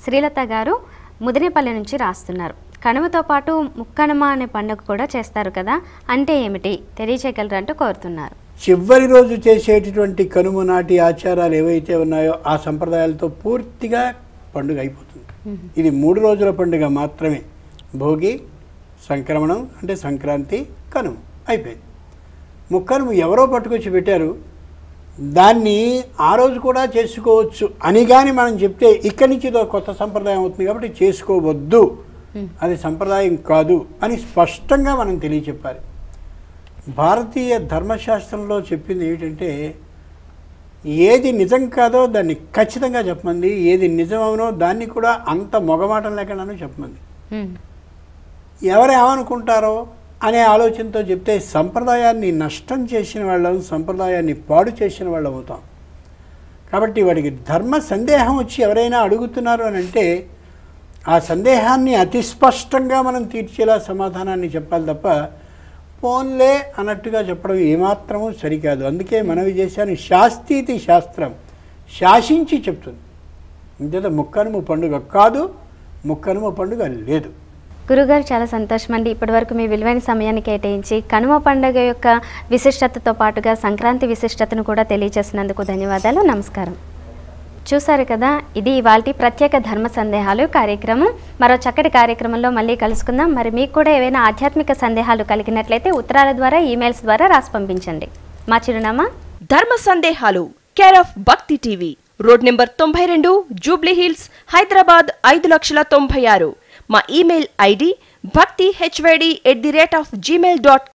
శ్రీలత గారు ముదినేపల్లి నుంచి రాస్తున్నారు. కనుమతో పాటు ముక్కనుమ అనే పండుగ కూడా చేస్తారు కదా, అంటే ఏమిటి తెలియచేయగలరు అంటూ కోరుతున్నారు. చివరి రోజు చేసేటటువంటి కనుమ నాటి ఆచారాలు ఏవైతే ఉన్నాయో ఆ సంప్రదాయాలతో పూర్తిగా పండుగ అయిపోతుంది. ఇది 3 రోజుల పండుగ మాత్రమే. భోగి, సంక్రమణం అంటే సంక్రాంతి, కనుమ అయిపోయింది. ముక్కనుమ ఎవరో పట్టుకొచ్చి పెట్టారు, దాన్ని ఆ రోజు కూడా చేసుకోవచ్చు అని కానీ మనం చెప్తే ఇక్కడి నుంచి కొత్త సంప్రదాయం అవుతుంది కాబట్టి చేసుకోవద్దు, అది సంప్రదాయం కాదు అని స్పష్టంగా మనం తెలియచెప్పాలి. భారతీయ ధర్మశాస్త్రంలో చెప్పింది ఏంటంటే ఏది నిజం కాదో దాన్ని ఖచ్చితంగా చెప్పమంది, ఏది నిజమవునో దాన్ని కూడా అంత మొగమాటం లేకుండాను చెప్పమంది. ఎవరు ఏమనుకుంటారో అనే ఆలోచనతో చెప్తే సంప్రదాయాన్ని నష్టం చేసిన వాళ్ళం, సంప్రదాయాన్ని పాడు చేసిన వాళ్ళం అవుతాం. కాబట్టి వాడికి ధర్మ సందేహం వచ్చి ఎవరైనా అడుగుతున్నారు అని అంటే ఆ సందేహాన్ని అతి స్పష్టంగా మనం తీర్చేలా సమాధానాన్ని చెప్పాలి తప్ప పోన్లే అన్నట్టుగా చెప్పడం ఏమాత్రమూ సరికాదు. అందుకే మనవి చేశాను, శాస్త్రీతి శాస్త్రం శాసించి చెప్తుంది. ఇంత ముక్కనుమ పండుగ కాదు, ముక్కనుమ పండుగ లేదు. గురుగారు చాలా సంతోషం అండి. ఇప్పటివరకు మీ విలువైన సమయాన్ని కేటాయించి కనుమ పండుగ యొక్క విశిష్టతతో పాటుగా సంక్రాంతి విశిష్టతను కూడా తెలియజేసినందుకు ధన్యవాదాలు. నమస్కారం. చూసారు కదా, ఇది ఇవాల్టి ప్రత్యేక ధర్మ సందేహాలు కార్యక్రమం. మరో చక్కటి కార్యక్రమంలో మళ్ళీ కలుసుకుందాం. మరి మీకు కూడా ఏవైనా ఆధ్యాత్మిక సందేహాలు కలిగినట్లయితే ఉత్తరాల ద్వారా, ఈమెయిల్స్ ద్వారా రాసి పంపించండి. మా చిరునామా ధర్మ సందేహాలు, కేర్ ఆఫ్ భక్తి TV, road number 92, Jubilee hills, Hyderabad 5,96,000. మా ఈమెయిల్ ఐడి bhaktihyd@gmail.com.